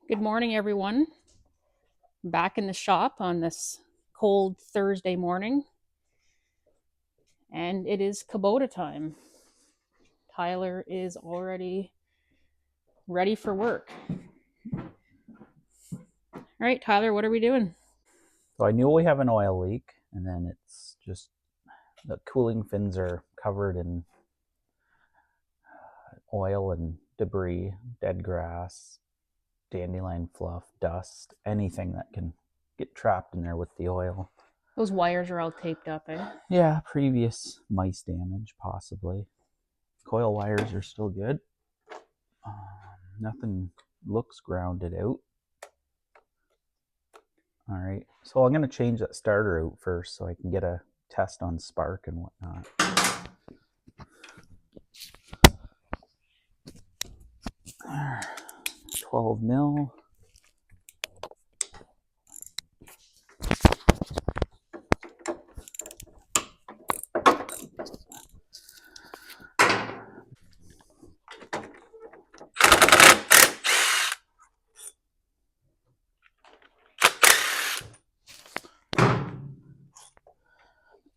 Good morning, everyone. Back in the shop on this cold Thursday morning, and it is Kubota time. Tyler is already ready for work. All right, Tyler, what are we doing? So I knew we have an oil leak, and then it's just the cooling fins are covered in oil and debris, dead grass, dandelion fluff, dust, anything that can get trapped in there with the oil. Those wires are all taped up, eh? Yeah, previous mice damage, possibly. Coil wires are still good. Nothing looks grounded out. All right, so I'm going to change that starter out first so I can get a test on spark and whatnot. 12 mil.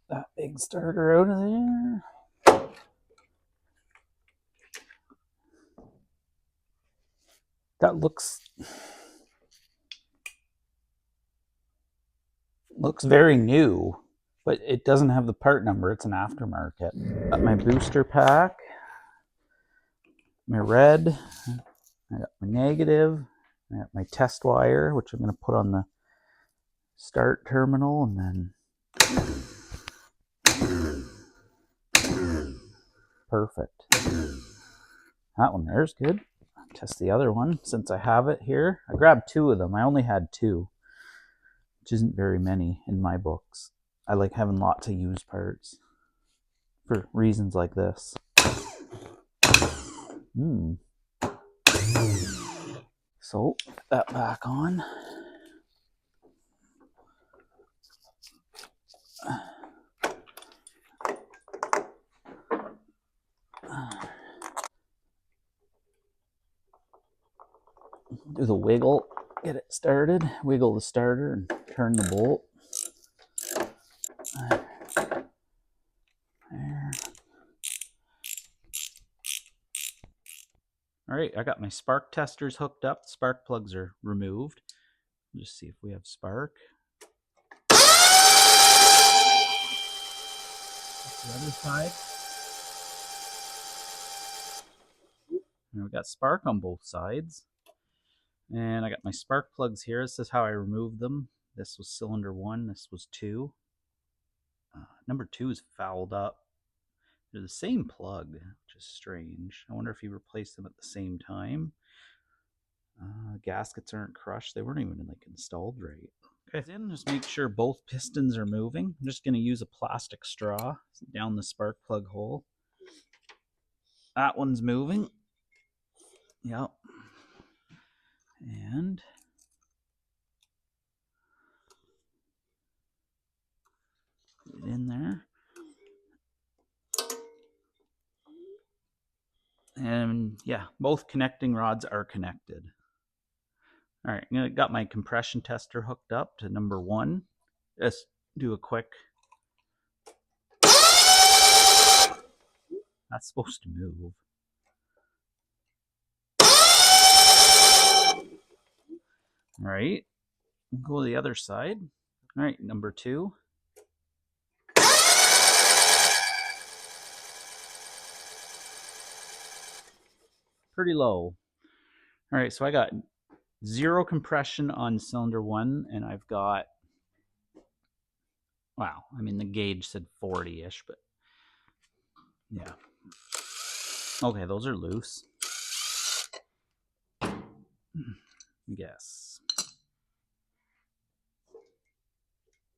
That big starter out of there. That looks very new, but it doesn't have the part number. It's an aftermarket. Got my booster pack, my red, I got my negative, I got my test wire, which I'm going to put on the start terminal, and then perfect. That one there's good. Test the other one since I have it here. I grabbed two of them. I only had two, which isn't very many in my books. I like having lots of used parts for reasons like this. So put that back on. Do the wiggle, get it started, wiggle the starter and turn the bolt. There. All right, I got my spark testers hooked up. The spark plugs are removed. Just see if we have spark. The other side. And we got spark on both sides. And I got my spark plugs here. This is how I removed them. This was cylinder 1. This was 2. Number 2 is fouled up. They're the same plug, which is strange. I wonder if you replaced them at the same time. Gaskets aren't crushed. They weren't even like installed right. Okay, then just make sure both pistons are moving. I'm just going to use a plastic straw down the spark plug hole. That one's moving. Yep. And put it in there. And yeah, both connecting rods are connected. All right, I got my compression tester hooked up to number 1. Just do a quick. That's supposed to move. All right, go to the other side. All right, number 2. Pretty low. All right, so I got 0 compression on cylinder 1, and I've got, wow, I mean the gauge said 40-ish, but yeah. Okay, those are loose. Yes.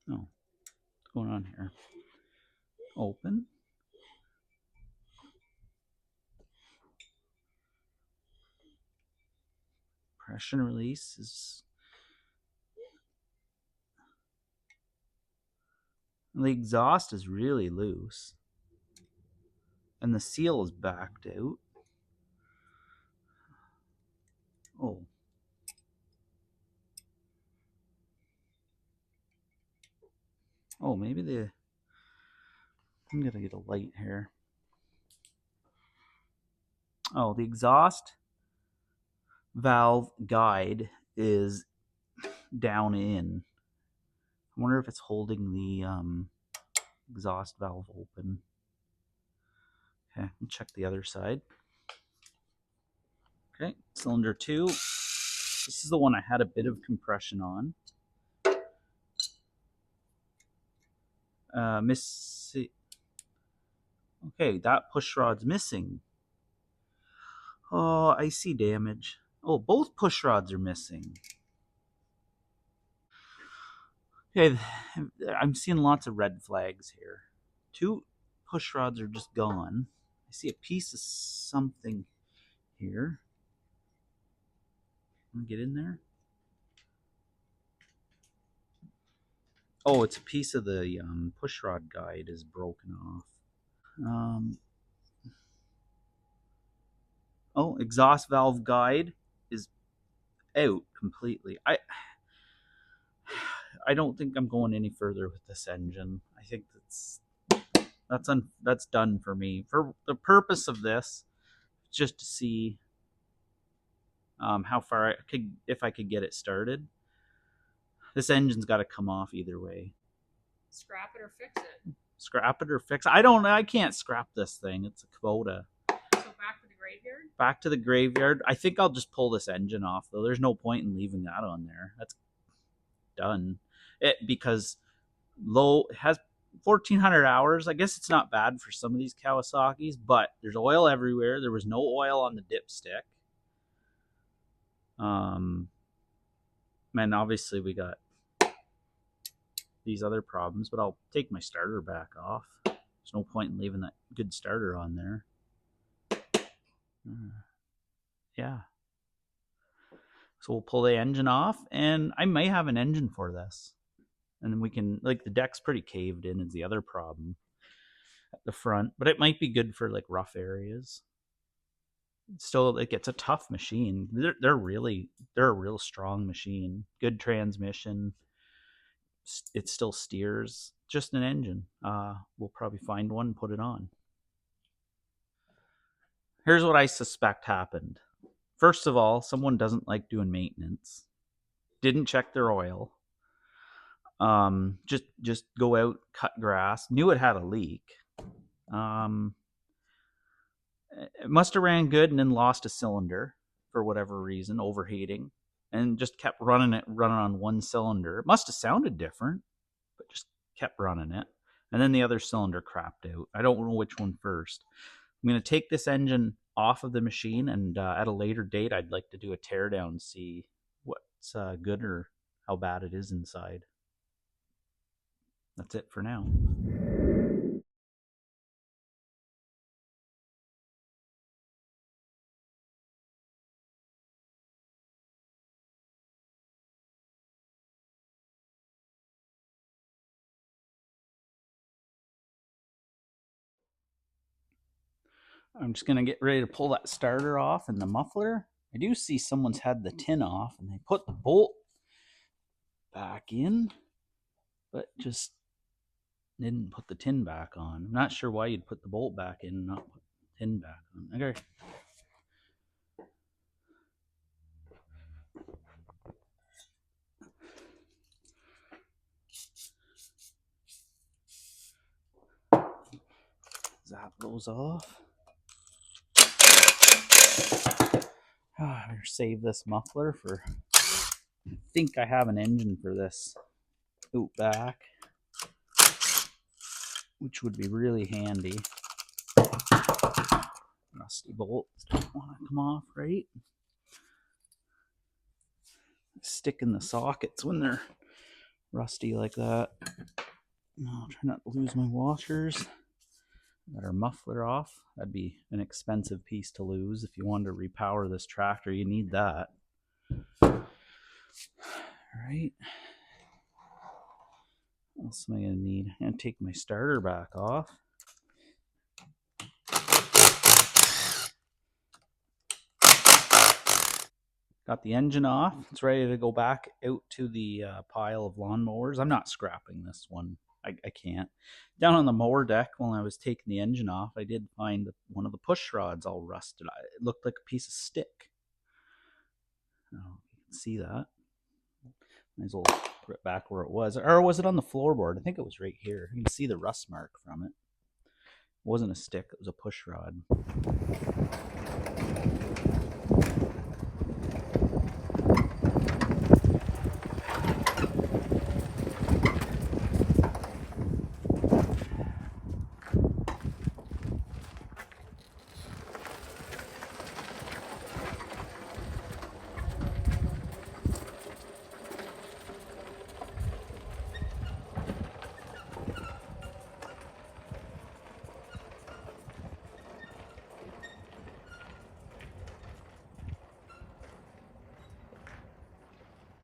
Oh, what's going on here? Open. Compression release is. The exhaust is really loose. And the seal is backed out. Oh. Oh, maybe I'm gonna get a light here. Oh, the exhaust valve guide is down in. I wonder if it's holding the exhaust valve open. Okay, I'll check the other side. Okay, cylinder 2. This is the one I had a bit of compression on. Okay, that push rod's missing. Oh, I see damage. Oh, both push rods are missing. Okay, I'm seeing lots of red flags here. 2 push rods are just gone. I see a piece of something here. Want to get in there? Oh, it's a piece of the push rod guide is broken off. Oh, exhaust valve guide is out completely. I don't think I'm going any further with this engine. I think that's done for me. For the purpose of this, just to see how far I could, if I could get it started. This engine's got to come off either way. Scrap it or fix it. Scrap it or fix it. I can't scrap this thing. It's a Kubota. So back to the graveyard? Back to the graveyard. I think I'll just pull this engine off, though. There's no point in leaving that on there. That's done. Because it has 1,400 hours. I guess it's not bad for some of these Kawasaki's, but there's oil everywhere. There was no oil on the dipstick. And obviously we got these other problems, but I'll take my starter back off. There's no point in leaving that good starter on there. Yeah. So we'll pull the engine off, and I may have an engine for this. And then we can, like, the deck's pretty caved in is the other problem at the front, but it might be good for like rough areas. Still, like, it's a tough machine. They're a real strong machine. Good transmission. It still steers. Just an engine. We'll probably find one and put it on. Here's what I suspect happened. First of all, someone doesn't like doing maintenance. Didn't check their oil. Just go out, cut grass. Knew it had a leak. It must have ran good and then lost a cylinder for whatever reason, overheating, and just kept running on one cylinder. It must have sounded different, but just kept running it. And then the other cylinder crapped out. I don't know which one first. I'm going to take this engine off of the machine, and at a later date, I'd like to do a teardown, see what's good or how bad it is inside. That's it for now. I'm just going to get ready to pull that starter off and the muffler. I do see someone's had the tin off and they put the bolt back in, but just didn't put the tin back on. I'm not sure why you'd put the bolt back in and not put the tin back on. Okay. Zap those off. I better save this muffler for, I think I have an engine for this out back, which would be really handy. Rusty bolts don't want to come off, right? Stick in the sockets when they're rusty like that. I'll try not to lose my washers. Got our muffler off. That'd be an expensive piece to lose. If you wanted to repower this tractor, you need that. All right. What else am I going to need? I'm going to take my starter back off. Got the engine off. It's ready to go back out to the pile of lawnmowers. I'm not scrapping this one. I can't. Down on the mower deck, when I was taking the engine off, I did find one of the push rods all rusted. It looked like a piece of stick. Oh, you can see that. Might as well put it back where it was. Or was it on the floorboard? I think it was right here. You can see the rust mark from it. It wasn't a stick, it was a push rod.